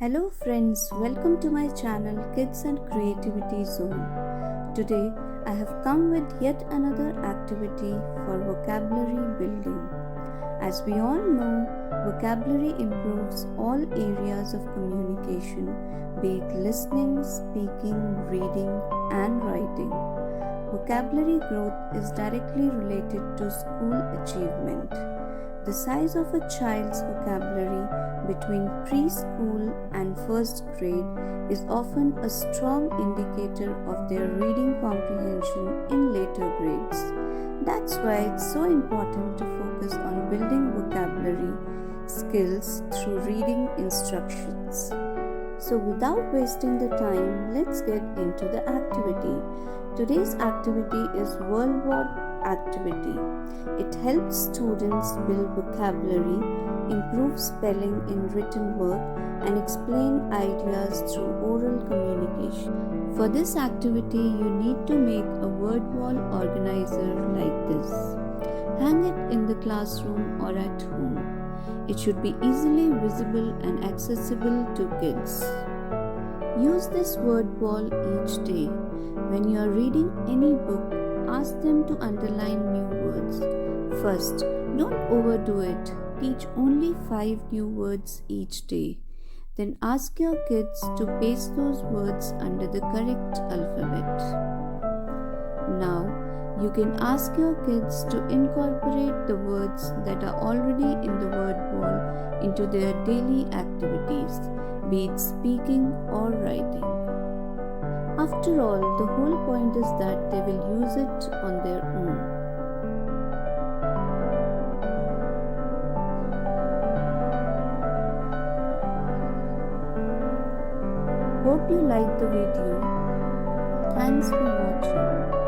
Hello friends, welcome to my channel Kids and Creativity Zone. Today I have come with yet another activity for vocabulary building. As we all know, vocabulary improves all areas of communication, be it listening, speaking, reading, and writing. Vocabulary growth is directly related to school achievement. The size of a child's vocabulary between preschool and first grade is often a strong indicator of their reading comprehension in later grades. That's why it's so important to focus on building vocabulary skills through reading instructions. So without wasting the time, let's get into the activity. Today's activity is World War activity. It helps students build vocabulary, improve spelling in written work, and explain ideas through oral communication. For this activity, you need to make a word wall organizer like this. Hang it in the classroom or at home. It should be easily visible and accessible to kids. Use this word wall each day. When you are reading any book, ask them to underline new words. First, don't overdo it. Teach only 5 new words each day. Then ask your kids to paste those words under the correct alphabet. Now, you can ask your kids to incorporate the words that are already in the word wall into their daily activities, be it speaking or writing. After all, the whole point is that they will use it on their own. Hope you liked the video. Thanks for watching.